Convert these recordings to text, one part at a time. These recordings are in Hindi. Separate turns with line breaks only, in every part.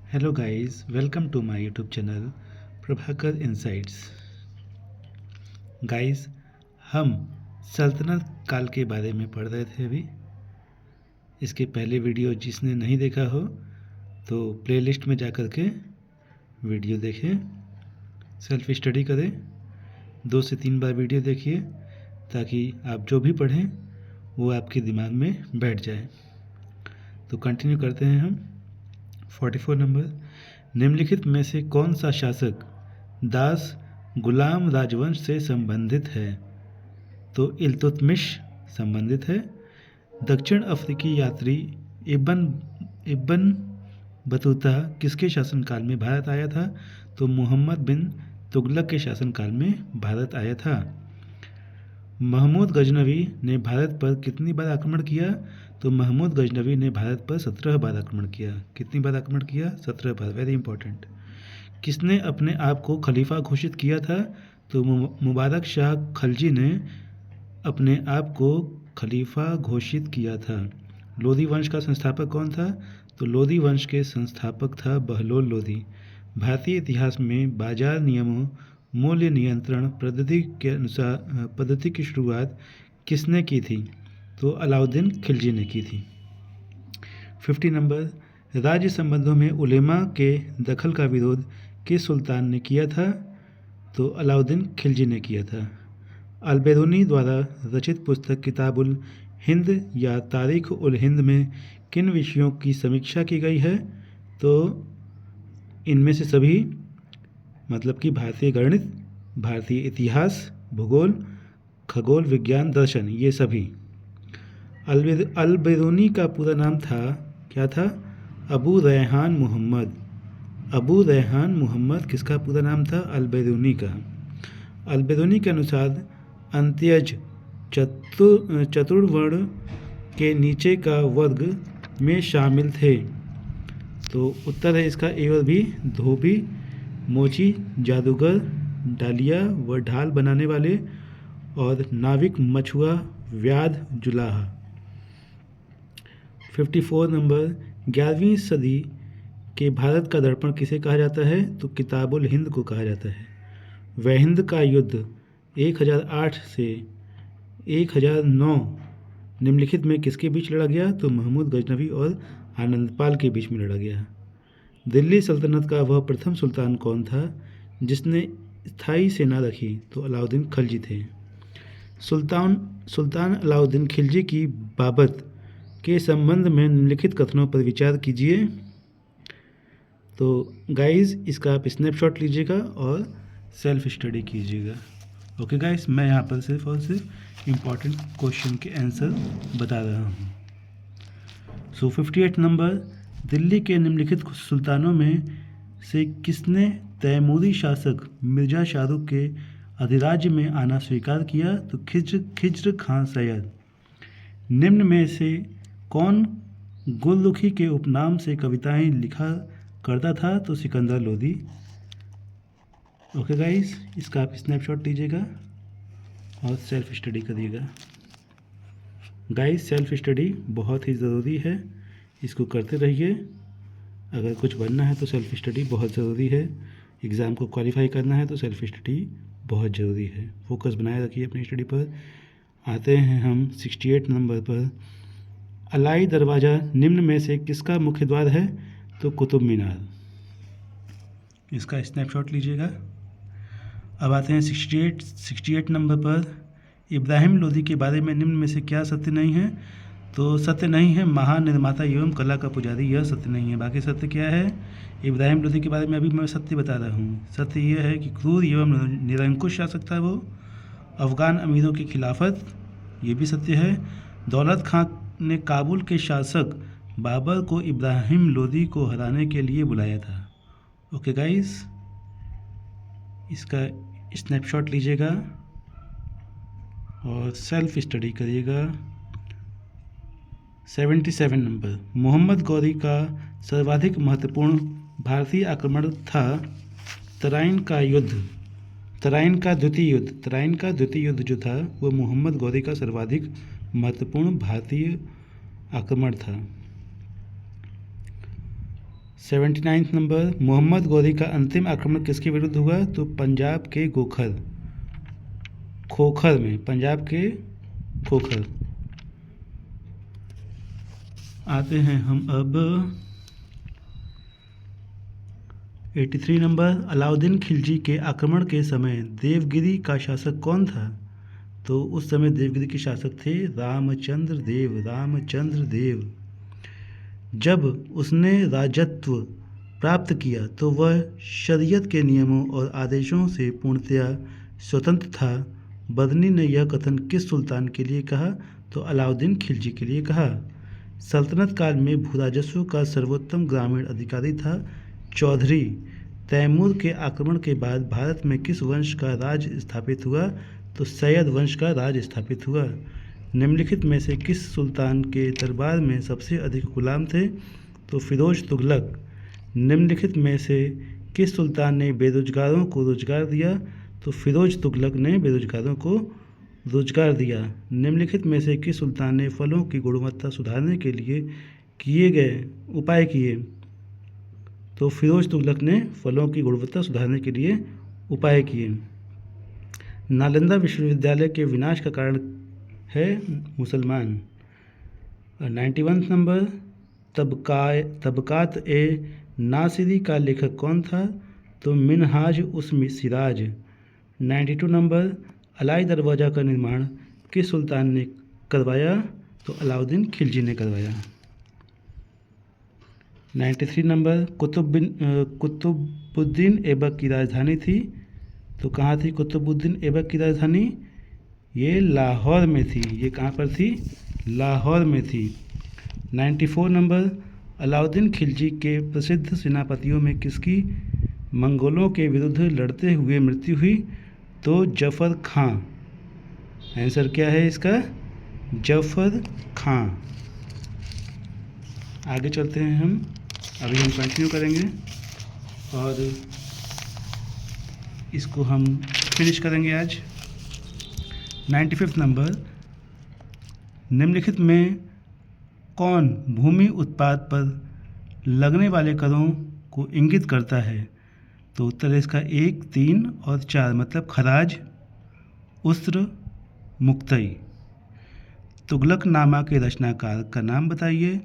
Hello guys, welcome to my YouTube channel Prabhakar insights. Guys, हम सल्तनत काल के बारे में पढ़ रहे थे अभी। इसके पहले वीडियो जिसने नहीं देखा हो तो प्लेलिस्ट में जा कर के वीडियो देखें, सेल्फ स्टडी करें, 2 से 3 बार वीडियो देखिए ताकि आप जो भी पढ़ें वो आपके दिमाग में बैठ जाए। तो कंटिन्यू करते हैं हम। 44 नंबर, निम्नलिखित में से कौन सा शासक दास गुलाम राजवंश से संबंधित है? तो इल्तुतमिश संबंधित है। दक्षिण अफ्रीकी यात्री इब्न इब्न बतूता किसके शासनकाल में भारत आया था? तो मोहम्मद बिन तुगलक के शासनकाल में भारत आया था। महमूद गजनवी ने भारत पर कितनी बार आक्रमण किया? तो महमूद गजनवी ने भारत पर 17 बार आक्रमण किया। कितनी बार आक्रमण किया? 17 बार। Very important. किसने अपने आप को खलीफा घोषित किया था? तो मुबारक शाह खलजी ने अपने आप को खलीफा घोषित किया था। लोधी वंश का संस्थापक कौन था? तो लोधी वंश के संस्थापक था बहलोल लोधी। भारतीय इतिहास में बाजार नियमों, मूल्य नियंत्रण पद्धति की शुरुआत किसने की थी? तो अलाउद्दीन खिलजी ने की थी। 50 नंबर, राज्य संबंधों में उलेमा के दखल का विरोध किस सुल्तान ने किया था? तो अलाउद्दीन खिलजी ने किया था। अल-बेरूनी द्वारा रचित पुस्तक किताबुल हिंद या तारीख उल हिंद में किन विषयों की समीक्षा की गई है? तो इनमें से सभी, मतलब कि भारतीय गणित, भारतीय इतिहास, भूगोल, खगोल विज्ञान, दर्शन, ये सभी। अल-बेरूनी का पूरा नाम था, क्या था? अबू रैहान मोहम्मद। अबू रैहान मोहम्मद किसका पूरा नाम था? अल-बेरूनी का। अल-बेरूनी के अनुसार अंत्यज चतुर्वर्ण के नीचे का वर्ग में शामिल थे। तो उत्तर है इसका ए और बी। धोबी, मोची, जादूगर, डालिया व ढाल बनाने वाले, और नाविक, मछुआ, व्याध, जुलाहा। 54 नंबर, 11वीं सदी के भारत का दर्पण किसे कहा जाता है? तो किताबुल हिंद को कहा जाता है। वहिंद का युद्ध 1008 से 1009 निम्नलिखित में किसके बीच लड़ा गया? तो महमूद गजनवी और आनंदपाल के बीच में लड़ा गया। दिल्ली सल्तनत का वह प्रथम सुल्तान कौन था जिसने स्थायी सेना रखी? तो अलाउद्दीन खिलजी थे। सुल्तान अलाउद्दीन खिलजी की बाबत के संबंध में निम्नलिखित कथनों पर विचार कीजिए। तो गाइस, इसका आप स्नैपशॉट लीजिएगा और सेल्फ स्टडी कीजिएगा। ओके गाइस, मैं यहाँ पर सिर्फ और सिर्फ इम्पॉर्टेंट क्वेश्चन के आंसर बता रहा हूँ। 58 नंबर, दिल्ली के निम्नलिखित सुल्तानों में से किसने तैमूरी शासक मिर्जा शाहरुख के अधिराज्य में आना स्वीकार किया? तो खिज्र खां सैयद। निम्न में से कौन गुलरुखी के उपनाम से कविताएं लिखा करता था? तो सिकंदर लोदी। ओके गाइस, इसका आप स्नैपशॉट लीजिएगा और सेल्फ स्टडी करिएगा। गाइस, सेल्फ स्टडी बहुत ही ज़रूरी है, इसको करते रहिए। अगर कुछ बनना है तो सेल्फ स्टडी बहुत ज़रूरी है। एग्ज़ाम को क्वालिफाई करना है तो सेल्फ स्टडी बहुत ज़रूरी है। फोकस बनाए रखिए अपनी स्टडी पर। आते हैं हम 68 नंबर पर। अलाई दरवाज़ा निम्न में से किसका मुख्य द्वार है? तो कुतुब मीनार। इसका स्नैपशॉट लीजिएगा। अब आते हैं 68 नंबर पर। इब्राहिम लोदी के बारे में निम्न में से क्या सत्य नहीं है? तो सत्य नहीं है महान निर्माता एवं कला का पुजारी, यह सत्य नहीं है। बाकी सत्य क्या है? इब्राहिम लोदी के बारे में अभी मैं सत्य बता रहा हूँ। सत्य यह है कि क्रूर एवं निरंकुश शासक था वो। अफ़गान अमीरों की खिलाफत, ये भी सत्य है। दौलत खां ने काबुल के शासक बाबर को इब्राहिम लोदी को हराने के लिए बुलाया था। ओके गाइस, इसका स्नैपशॉट लीजिएगा और सेल्फ स्टडी करिएगा। 77 नंबर, मोहम्मद गौरी का सर्वाधिक महत्वपूर्ण भारतीय आक्रमण था तराइन का युद्ध। तराइन का द्वितीय युद्ध जो था वो मोहम्मद गौरी का सर्वाधिक महत्वपूर्ण भारतीय आक्रमण था। 79 नंबर, मोहम्मद गौरी का अंतिम आक्रमण किसके विरुद्ध हुआ? तो पंजाब के खोखर में, पंजाब के खोखर। आते हैं हम अब 83 नंबर, अलाउद्दीन खिलजी के आक्रमण के समय देवगिरी का शासक कौन था? तो उस समय देवगिरी के शासक थे रामचंद्र देव। जब उसने राजत्व प्राप्त किया तो वह शरीयत के नियमों और आदेशों से पूर्णतया स्वतंत्र था। बदनी ने यह कथन किस सुल्तान के लिए कहा? तो अलाउद्दीन खिलजी के लिए कहा। सल्तनत काल में भूराजस्व का सर्वोत्तम ग्रामीण अधिकारी था चौधरी। तैमूर के आक्रमण के बाद भारत में किस वंश का राज स्थापित हुआ? तो सैयद वंश का राज स्थापित हुआ। निम्नलिखित में से किस सुल्तान के दरबार में सबसे अधिक गुलाम थे? तो फिरोज तुगलक। निम्नलिखित में से किस सुल्तान ने बेरोजगारों को रोजगार दिया? तो फिरोज तुगलक ने बेरोजगारों को रोजगार दिया। निम्नलिखित में से किस सुल्तान ने फलों की गुणवत्ता सुधारने के लिए किए गए उपाय किए? तो फिरोज तुगलक ने फलों की गुणवत्ता सुधारने के लिए उपाय किए। नालंदा विश्वविद्यालय के विनाश का कारण है मुसलमान। 91 नंबर, तबकात ए नासिरी का लेखक कौन था? तो मिनहाज उस सिराज। 92 नंबर, अलाई दरवाज़ा का निर्माण किस सुल्तान ने करवाया? तो अलाउद्दीन खिलजी ने करवाया। 93 नंबर, कुतुबुद्दीन ऐबक की राजधानी थी। तो कहाँ थी कुतुबुद्दीन ऐबक की राजधानी? ये लाहौर में थी। ये कहाँ पर थी? लाहौर में थी। 94 नंबर, अलाउद्दीन खिलजी के प्रसिद्ध सेनापतियों में किसकी मंगोलों के विरुद्ध लड़ते हुए मृत्यु हुई? तो जफ़र खां। आंसर क्या है इसका? जफ़र खां। आगे चलते हैं हम, अभी हम कंटिन्यू करेंगे और इसको हम फिनिश करेंगे आज। 95 नंबर, निम्नलिखित में कौन भूमि उत्पाद पर लगने वाले करों को इंगित करता है? तो उत्तर है इसका 1, 3 और 4, मतलब खराज, उस्र, मुक्तई। तुगलकनामा के रचनाकार का नाम बताइए।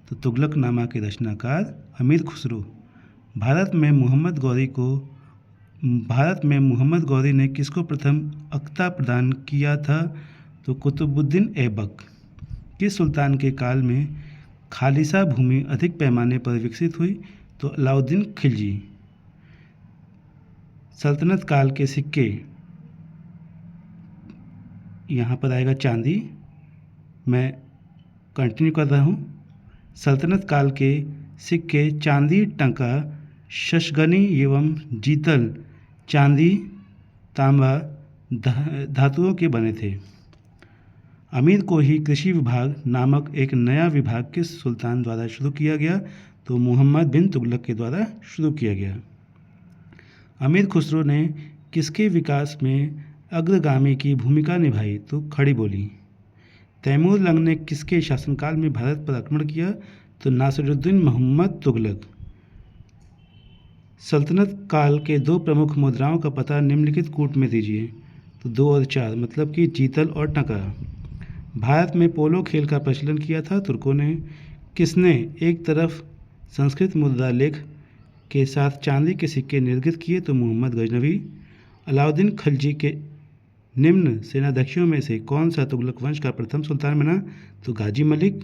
तो तुगलकनामा के रचनाकार अमीर खुसरो। भारत में मोहम्मद गौरी ने किसको प्रथम अख्ता प्रदान किया था? तो कुतुबुद्दीन ऐबक। किस सुल्तान के काल में खालिसा भूमि अधिक पैमाने पर विकसित हुई? तो अलाउद्दीन खिलजी। सल्तनत काल के सिक्के, यहाँ पर आएगा चांदी। मैं कंटिन्यू कर रहा हूँ। सल्तनत काल के सिक्के चांदी, टंका, शशगनी एवं जीतल, चांदी, तांबा धातुओं के बने थे। अमीर को ही कृषि विभाग नामक एक नया विभाग किस सुल्तान द्वारा शुरू किया गया? तो मोहम्मद बिन तुगलक के द्वारा शुरू किया गया। अमीर खुसरो ने किसके विकास में अग्रगामी की भूमिका निभाई? तो खड़ी बोली। तैमूर लंग ने किसके शासनकाल में भारत पर आक्रमण किया? तो नासिरुद्दीन मोहम्मद तुगलक। सल्तनत काल के 2 प्रमुख मुद्राओं का पता निम्नलिखित कूट में दीजिए। तो 2 और 4, मतलब कि जीतल और टका। भारत में पोलो खेल का प्रचलन किया था तुर्कों ने। किसने एक तरफ संस्कृत मुद्रा लेख के साथ चांदी के सिक्के निर्गत किए? तो मोहम्मद गजनवी। अलाउद्दीन खिलजी के निम्न सेनाध्यक्षों में से कौन सा तुगलक वंश का प्रथम सुल्तान बना? तो गाजी मलिक।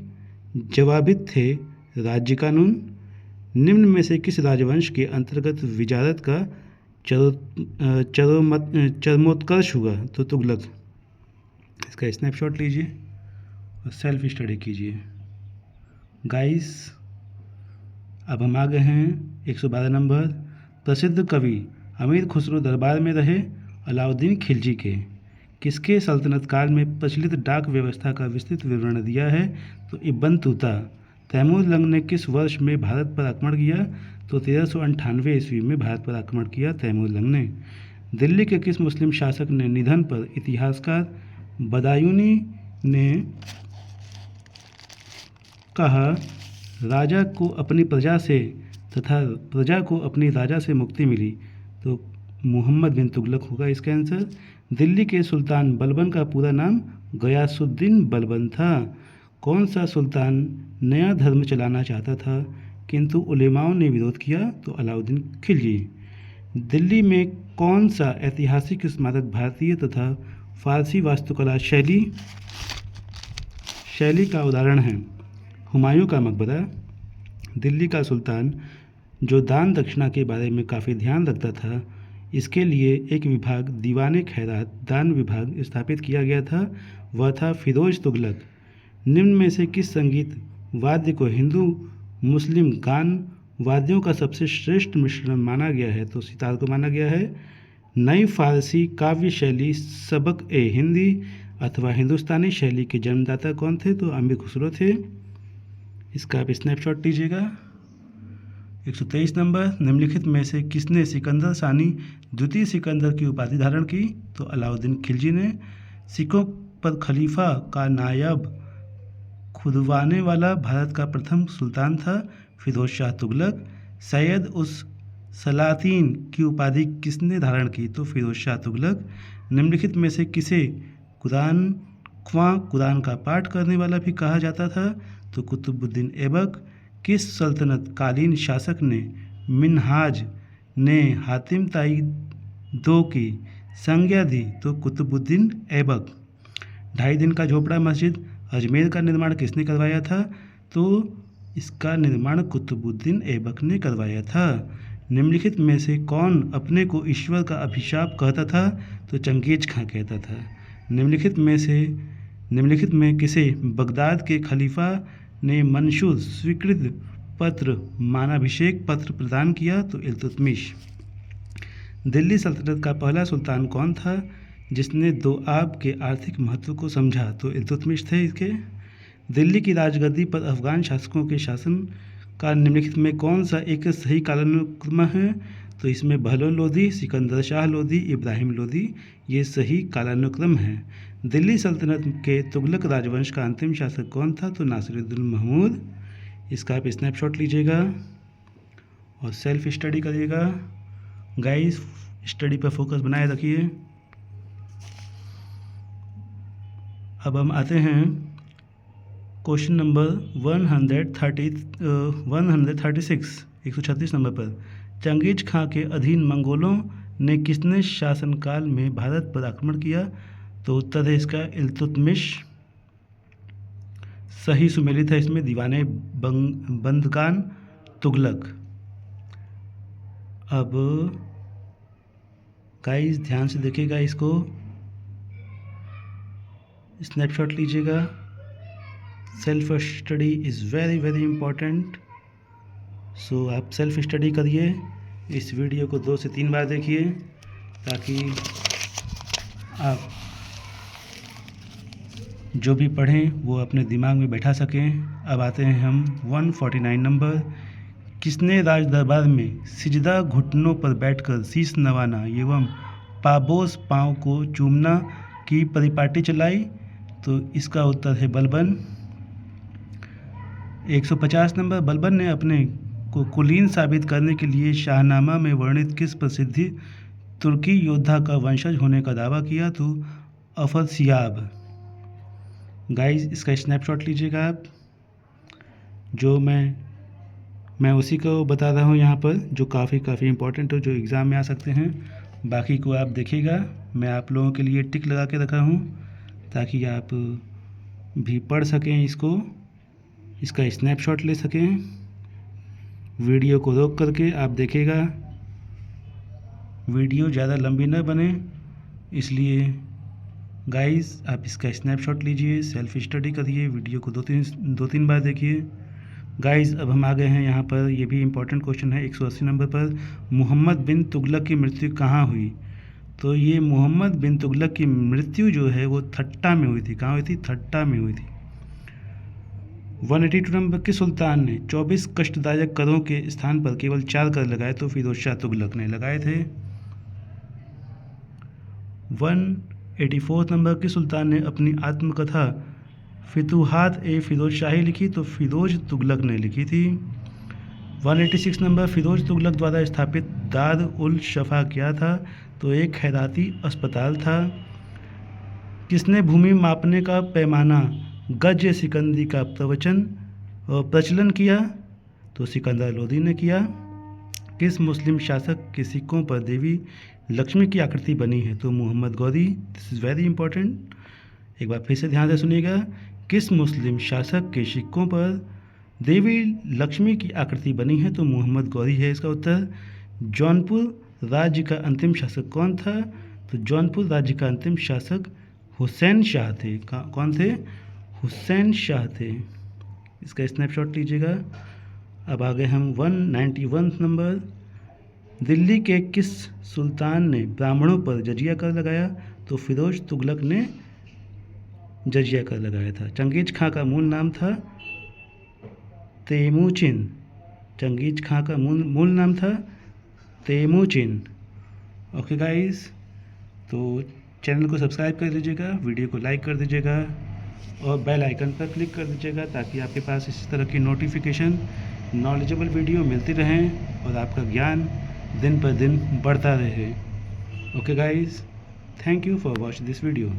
जवाबित थे राज्य कानून। निम्न में से किस राजवंश के अंतर्गत विजारत का चरमोत्कर्ष हुआ? तो तुगलक। इसका स्नैपशॉट लीजिए और सेल्फ स्टडी कीजिए। गाइस, अब हम आ गए हैं 112 नंबर। प्रसिद्ध कवि अमीर खुसरो दरबार में रहे अलाउद्दीन खिलजी के। किसके सल्तनत काल में प्रचलित डाक व्यवस्था का विस्तृत विवरण दिया है? तो इब्न तूता। तैमूर लंग ने किस वर्ष में भारत पर आक्रमण किया? तो 1398 ईस्वी में भारत पर आक्रमण किया तैमूर लंग ने। दिल्ली के किस मुस्लिम शासक ने निधन पर इतिहासकार बदायूनी ने कहा, राजा को अपनी प्रजा से तथा प्रजा को अपनी राजा से मुक्ति मिली, तो मोहम्मद बिन तुगलक होगा इसका आंसर। दिल्ली के सुल्तान बलबन का पूरा नाम गयासुद्दीन बलबन था। कौन सा सुल्तान नया धर्म चलाना चाहता था किंतु उलेमाओं ने विरोध किया, तो अलाउद्दीन खिलजी। दिल्ली में कौन सा ऐतिहासिक स्मारक भारतीय तथा फारसी वास्तुकला शैली का उदाहरण है? हुमायूं का मकबरा। दिल्ली का सुल्तान जो दान दक्षिणा के बारे में काफ़ी ध्यान रखता था, इसके लिए एक विभाग दीवाने खैरात दान विभाग स्थापित किया गया था, वह था फिरोज तुगलक। निम्न में से किस संगीत वाद्य को हिंदू मुस्लिम गान वाद्यों का सबसे श्रेष्ठ मिश्रण माना गया है? तो सितार को माना गया है। नई फारसी काव्य शैली सबक ए हिंदी अथवा हिंदुस्तानी शैली के जन्मदाता कौन थे? तो अमीर खुसरो थे। इसका आप स्नैपशॉट लीजिएगा। 123 नंबर, निम्नलिखित में से किसने सिकंदर सानी द्वितीय सिकंदर की उपाधि धारण की? तो अलाउद्दीन खिलजी ने। सिखों पर खलीफा का नायब खुदवाने वाला भारत का प्रथम सुल्तान था फिरोज शाह तुगलक। सैयद उस सलातीन की उपाधि किसने धारण की? तो फिरोज शाह तुगलक। निम्नलिखित में से किसे कुरान का पाठ करने वाला भी कहा जाता था? तो कुतुबुद्दीन ऐबक। किस सल्तनत कालीन शासक ने मिन्हाज ने हातिम ताई दो की संज्ञा दी? तो कुतुबुद्दीन ऐबक। 2.5 दिन का झोपड़ा मस्जिद अजमेर का निर्माण किसने करवाया था? तो इसका निर्माण कुतुबुद्दीन ऐबक ने करवाया था। निम्नलिखित में से कौन अपने को ईश्वर का अभिशाप कहता था? तो चंगेज खां कहता था। निम्नलिखित में किसे बगदाद के खलीफा ने मंशूर स्वीकृत पत्र मानाभिषेक पत्र प्रदान किया? तो इल्तुतमिश। दिल्ली सल्तनत का पहला सुल्तान कौन था जिसने दोआब के आर्थिक महत्व को समझा? तो इल्तुतमिश थे इसके। दिल्ली की राजगद्दी पर अफगान शासकों के शासन का निम्नलिखित में कौन सा एक सही कालानुक्रम है? तो इसमें बहलोल लोदी, सिकंदर शाह लोदी, इब्राहिम लोदी, ये सही कालानुक्रम है। दिल्ली सल्तनत के तुगलक राजवंश का अंतिम शासक कौन था? तो नासिरुद्दीन महमूद। इसका आप स्नैपशॉट लीजिएगा और सेल्फ स्टडी करिएगा। गाइस, स्टडी पर फोकस बनाए रखिए। अब हम आते हैं क्वेश्चन नंबर 136 नंबर पर। चंगेज खां के अधीन मंगोलों ने किसने शासनकाल में भारत पर आक्रमण किया? तो उत्तर है इसका इल्तुतमिश। सही सुमेलित है इसमें दीवाने बंदगान तुगलक। अब गाइस ध्यान से देखिएगा, इसको स्नैपशॉट लीजिएगा। Self study is very very important, so आप सेल्फ स्टडी करिए। इस वीडियो को 2 से 3 बार देखिए ताकि आप जो भी पढ़ें वो अपने दिमाग में बैठा सकें। अब आते हैं हम 149 नंबर। किसने राज दरबार में सिजदा घुटनों पर बैठकर शीश नवाना एवं पाबोस पाँव को चूमना की परिपाटी चलाई? तो इसका उत्तर है बलबन। 150 नंबर। बलबन ने अपने को कुलीन साबित करने के लिए शाहनामा में वर्णित किस प्रसिद्ध तुर्की योद्धा का वंशज होने का दावा किया? तो अफरसियाब। गाइस, इसका स्नैपशॉट लीजिएगा आप। जो मैं उसी को बता रहा हूँ यहाँ पर, जो काफ़ी इम्पोर्टेंट हो, जो एग्ज़ाम में आ सकते हैं। बाकी को आप देखिएगा। मैं आप लोगों के लिए टिक लगा के रखा हूँ ताकि आप भी पढ़ सकें इसका स्नैपशॉट ले सकें। वीडियो को रोक करके आप देखिएगा। वीडियो ज़्यादा लंबी न बने, इसलिए गाइस आप इसका स्नैपशॉट लीजिए, सेल्फ स्टडी करिए, वीडियो को 2-3 बार देखिए। गाइस, अब हम आ गए हैं यहाँ पर, ये भी इम्पोर्टेंट क्वेश्चन है 180 नंबर पर। मोहम्मद बिन तुगलक की मृत्यु कहाँ हुई? तो ये मोहम्मद बिन तुगलक की मृत्यु जो है वो थट्टा में हुई थी। कहाँ हुई थी? थट्टा में हुई थी। 182 नंबर। किस सुल्तान ने 24 कष्टदायक करों के स्थान पर केवल 4 कर लगाए? तो फिरोज शाह तुगलक ने लगाए थे। 184 नंबर। किस सुल्तान ने अपनी आत्मकथा फितुहात ए फिरोज शाही लिखी? तो फिरोज तुगलक ने लिखी थी। 186 नंबर, फिरोज तुगलक द्वारा स्थापित दार उल शफा क्या था? तो एक खैराती अस्पताल था। किसने भूमि मापने का पैमाना गज सिकंदी का प्रचलन किया? तो सिकंदर लोदी ने किया। किस मुस्लिम शासक के सिक्कों पर देवी लक्ष्मी की आकृति बनी है? तो Mohammad Ghori. This is very important, एक बार फिर से ध्यान से सुनिएगा। किस मुस्लिम शासक के सिक्कों पर देवी लक्ष्मी की आकृति बनी है? तो मोहम्मद गौरी है इसका उत्तर। जौनपुर राज्य का अंतिम शासक कौन था? तो जौनपुर राज्य का अंतिम शासक हुसैन शाह थे। कौन थे? हुसैन शाह थे। इसका स्नैपशॉट लीजिएगा। अब आ गए हम 191 नंबर, दिल्ली के किस सुल्तान ने ब्राह्मणों पर जजिया कर लगाया? तो फिरोज तुगलक ने जजिया कर लगाया था। चंगेज खां का मूल नाम था तेमुचिन। चंगेज खां का मूल नाम था तेमुचिन। ओके गाइस, तो चैनल को सब्सक्राइब कर लीजिएगा, वीडियो को लाइक कर दीजिएगा और बेल आइकन पर क्लिक कर दीजिएगा ताकि आपके पास इसी तरह की नोटिफिकेशन, नॉलेजेबल वीडियो मिलती रहें और आपका ज्ञान दिन पर दिन बढ़ता रहे। Okay guys, thank you for watch this video.